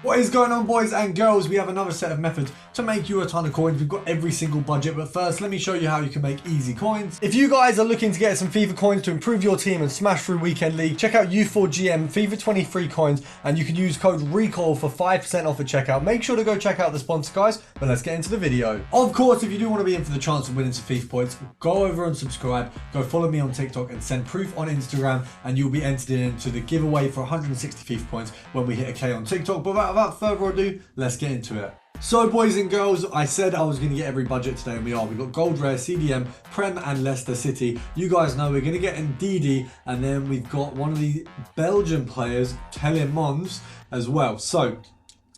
What is going on, boys and girls? We have another set of methods to make you a ton of coins. We've got every single budget, but first let me show you how you can make easy coins. If you guys are looking to get some FIFA coins to improve your team and smash through weekend league, check out U4GM FIFA 23 coins and you can use code RECOIL for 5% off at checkout. Make sure to go check out the sponsor, guys, but let's get into the video. Of course, if you do want to be in for the chance of winning some FIFA points, go over and subscribe, go follow me on TikTok and send proof on Instagram and you'll be entered into the giveaway for 160 FIFA points when we hit a K on TikTok. But without further ado, let's get into it. So, boys and girls, I said I was going to get every budget today, and we are. We've got Gold Rare, CDM, Prem, and Leicester City. You guys know we're going to get Ndidi, and then we've got one of the Belgian players, Telemons, as well. So,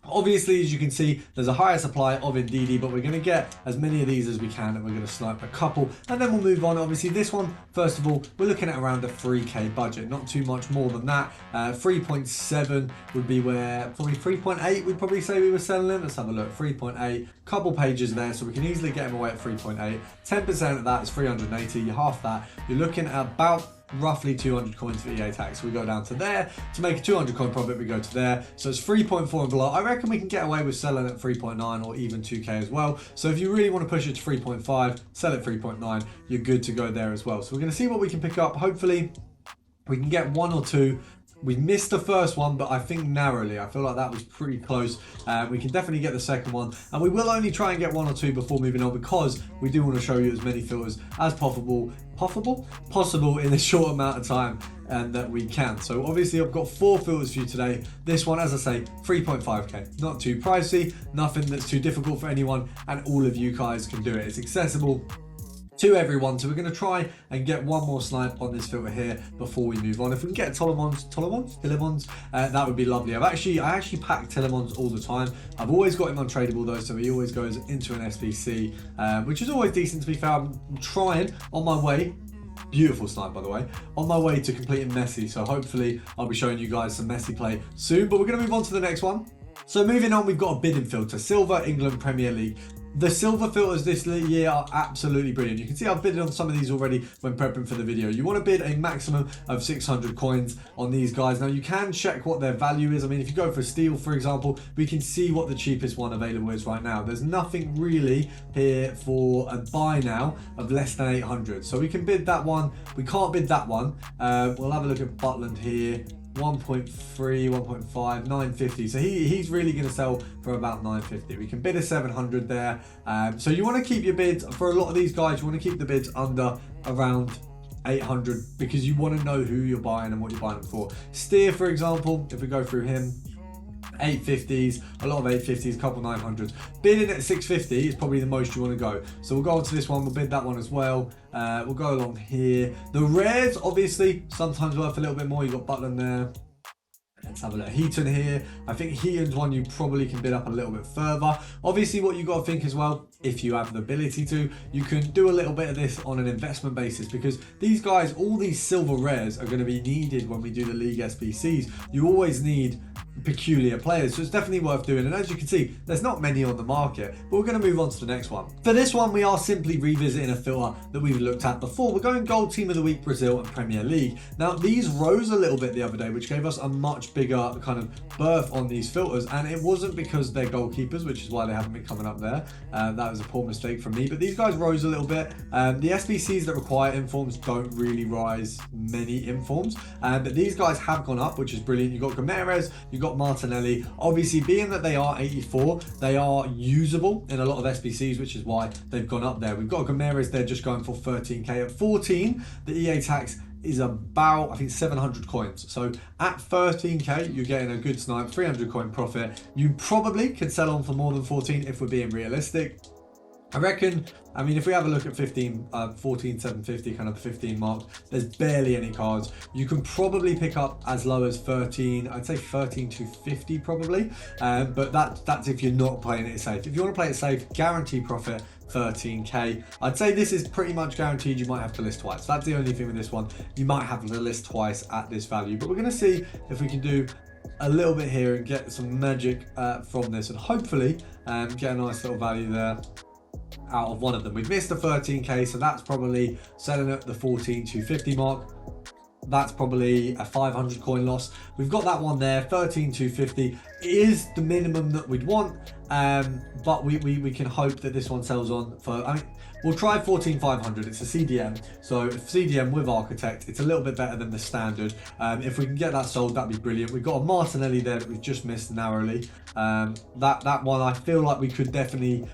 obviously, as you can see, there's a higher supply of Ndidi, but we're going to get as many of these as we can, and we're going to snipe a couple, and then we'll move on. Obviously, this one, first of all, we're looking at around a 3k budget, not too much more than that. 3.7 would be where, probably 3.8, we'd probably say we were selling them. Let's have a look, 3.8, couple pages there, so we can easily get them away at 3.8. 10% of that is 380, half that, you're looking at about roughly 200 coins for EA tax. We go down to there to make a 200 coin profit. We go to there, so it's 3.4 and below. I reckon we can get away with selling at 3.9 or even 2k as well. So if you really want to push it to 3.5, sell at 3.9, you're good to go there as well. So we're going to see what we can pick up. Hopefully we can get one or two. We missed the first one, but I think narrowly. I feel like that was pretty close. We can definitely get the second one, and we will only try and get one or two before moving on, because we do want to show you as many filters as possible in a short amount of time and that we can. So obviously I've got 4 filters for you today. This one, as I say, 3.5k, not too pricey, nothing that's too difficult for anyone, and all of you guys can do it. It's accessible to everyone. So we're going to try and get one more snipe on this filter here before we move on. If we can get Telemons, that would be lovely. I actually pack Telemons all the time. I've always got him untradeable though, so he always goes into an SBC, which is always decent to be fair. I'm trying on my way. Beautiful snipe, by the way, on my way to completing Messi, so hopefully I'll be showing you guys some Messi play soon. But we're going to move on to the next one. So moving on, we've got a bidding filter, Silver England Premier League. The silver filters this year are absolutely brilliant. You can see I've bidded on some of these already when prepping for the video. You want to bid a maximum of 600 coins on these guys. Now you can check what their value is. I mean, if you go for steel, for example, we can see what the cheapest one available is right now. There's nothing really here for a buy now of less than 800. So we can bid that one. We can't bid that one. We'll have a look at Butland here. 1.3, 1.5, 950. So he's really going to sell for about 950. We can bid a 700 there. So you want to keep your bids, for a lot of these guys, you want to keep the bids under around 800, because you want to know who you're buying and what you're buying them for. Steer, for example, if we go through him, 850s, a lot of 850s, a couple 900s. Bidding at 650 is probably the most you want to go. So we'll go on to this one, we'll bid that one as well. We'll go along here. The rares, obviously, sometimes worth a little bit more. You've got Butland there. Let's have a look. Heaton here. I think Heaton's one you probably can bid up a little bit further. Obviously, what you got to think as well, if you have the ability to, you can do a little bit of this on an investment basis, because these guys, all these silver rares are going to be needed when we do the League SBCs. You always need peculiar players, so it's definitely worth doing. And as you can see, there's not many on the market, but we're going to move on to the next one. For this one, we are simply revisiting a filter that we've looked at before. We're going Gold Team of the Week, Brazil and Premier League. Now these rose a little bit the other day, which gave us a much bigger kind of berth on these filters, and it wasn't because they're goalkeepers, which is why they haven't been coming up there. That was a poor mistake from me, but these guys rose a little bit. The SBCs that require informs don't really rise many informs, but these guys have gone up, which is brilliant. You've got Gomes, you've got Martinelli. Obviously, being that they are 84, they are usable in a lot of SBCs, which is why they've gone up there. We've got Gomes, they're just going for 13k. At 14, the EA tax is about, I think, 700 coins. So at 13k, you're getting a good snipe, 300 coin profit. You probably could sell on for more than 14 if we're being realistic. I reckon, I mean, if we have a look at 14, 750, kind of the 15 mark, there's barely any cards. You can probably pick up as low as 13, I'd say 13,250 probably, but that's if you're not playing it safe. If you want to play it safe, guaranteed profit, 13k. I'd say this is pretty much guaranteed. You might have to list twice. That's the only thing with this one. You might have to list twice at this value, but we're going to see if we can do a little bit here and get some magic from this, and hopefully get a nice little value there out of one of them. We've missed the 13k, so that's probably selling at the 14,250 mark. That's probably a 500 coin loss. We've got that one there, 13,250. It is the minimum that we'd want, but we can hope that this one sells on for, I mean, we'll try 14,500. It's a CDM, so CDM with Architect, it's a little bit better than the standard. If we can get that sold, that'd be brilliant. We've got a Martinelli there that we've just missed narrowly. That one, I feel like we could definitely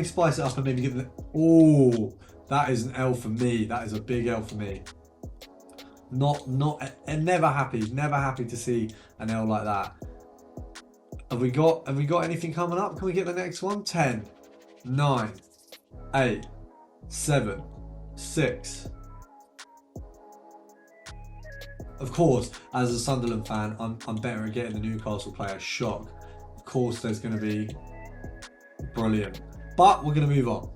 spice it up and maybe get the, oh, that is an L for me. That is a big L for me. And never happy to see an L like that. Have we got anything coming up? Can we get the next one? 10, 9, 8, 7, 6. Of course, as a Sunderland fan, I'm better at getting the Newcastle player. Shock. Of course, there's going to be brilliant. But we're going to move on.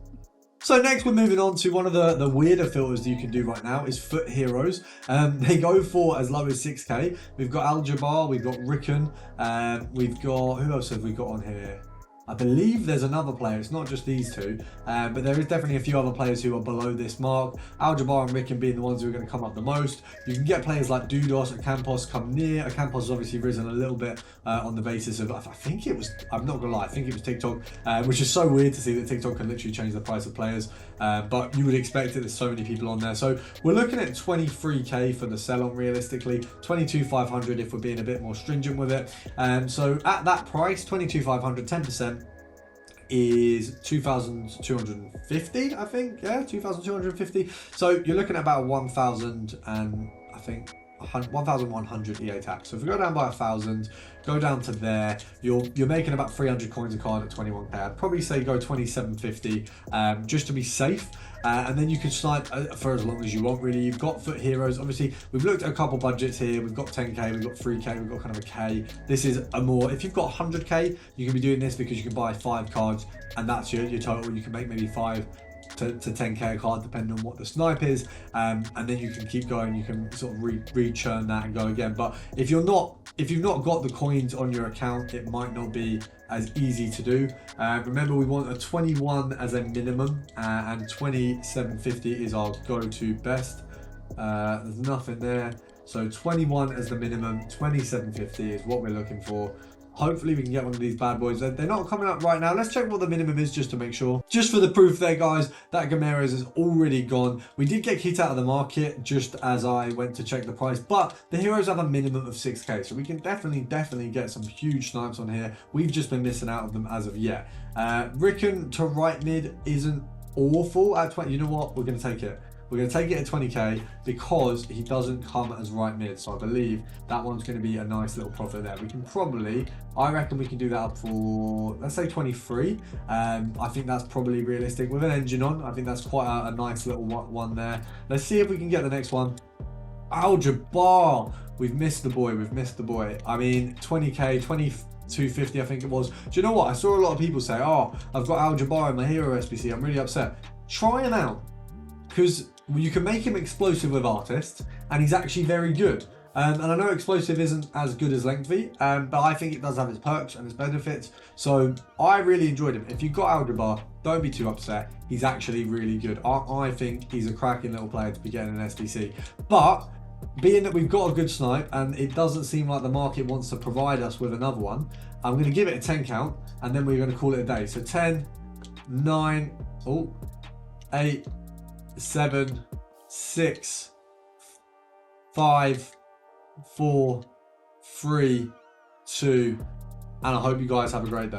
So next we're moving on to one of the weirder filters that you can do right now is foot heroes. They go for as low as 6k. We've got Al Jabbar, we've got Rickon, we've got, who else have we got on here? I believe there's another player, it's not just these two, but there is definitely a few other players who are below this mark. Al Jabbar and Rickon being the ones who are going to come up the most. You can get players like Dudos, Ocampos come near. Ocampos has obviously risen a little bit on the basis of, I think it was, I'm not going to lie, I think it was TikTok, which is so weird to see that TikTok can literally change the price of players, but you would expect it, there's so many people on there. So we're looking at 23k for the sell-on realistically, 22,500 if we're being a bit more stringent with it. So at that price, 22,500, 10%, is 2,250, I think. Yeah, 2,250. So you're looking at about 1,000 and I think 1,100 EA tax. So if we go down by 1,000, go down to there, you're making about 300 coins a card at 21k. I'd probably say go 2,750 just to be safe. And then you can snipe for as long as you want, really. You've got foot heroes. Obviously, we've looked at a couple budgets here. We've got 10k, we've got 3k, we've got kind of a k. This is a more, if you've got 100k, you can be doing this because you can buy 5 cards and that's your total. You can make maybe 5 to 10k a card depending on what the snipe is, and then you can keep going. You can sort of re-churn that and go again. But if you've not got the coins on your account, it might not be as easy to do. Remember, we want a 21 as a minimum, and 2750 is our go-to best. There's nothing there, so 21 as the minimum, 2750 is what we're looking for. Hopefully we can get one of these bad boys. They're not coming up right now. Let's check what the minimum is just to make sure. Just for the proof there, guys, that Gameras is already gone. We did get kicked out of the market just as I went to check the price, but the heroes have a minimum of 6k, so we can definitely get some huge snipes on here. We've just been missing out of them as of yet. Rickon to right mid isn't awful at 20. You know what? We're going to take it. We're going to take it at 20k because he doesn't come as right mid. So I believe that one's going to be a nice little profit there. We can probably, I reckon we can do that up for, let's say 23. I think that's probably realistic. With an engine on, I think that's quite a nice little one there. Let's see if we can get the next one. Al Jabbar. We've missed the boy. We've missed the boy. I mean, 20k, 2250 I think it was. Do you know what? I saw a lot of people say, oh, I've got Al Jabbar in my hero SBC. I'm really upset. Try him out, because you can make him explosive with artist, and he's actually very good. And I know explosive isn't as good as lengthy, but I think it does have its perks and its benefits. So I really enjoyed him. If you've got Al Jabbar, don't be too upset. He's actually really good. I think he's a cracking little player to be getting an SBC. But being that we've got a good snipe and it doesn't seem like the market wants to provide us with another one, I'm going to give it a 10 count and then we're going to call it a day. So 10, 9, 8, 7, 6, 5, 4, 3, 2, and I hope you guys have a great day.